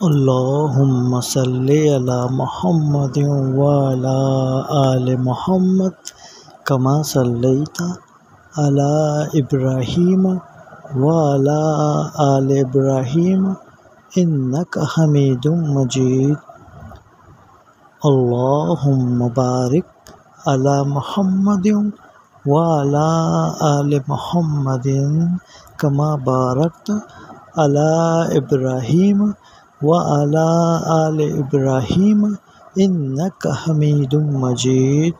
अल्लाहुम्मा सल्ली अला मुहम्मदिन व अला आलि मुहम्मद कमा सल्लैता अला इब्राहीम व अला आलि इब्राहीम इन्नका हमीदुम मजीद। अल्लाहुम्मा बारिक अला मुहम्मदिन व अला आलि मुहम्मदिन कमा बारकता अला इब्राहीम व अला आलि इब्राहीम इन्नका हमीदुम मजीद।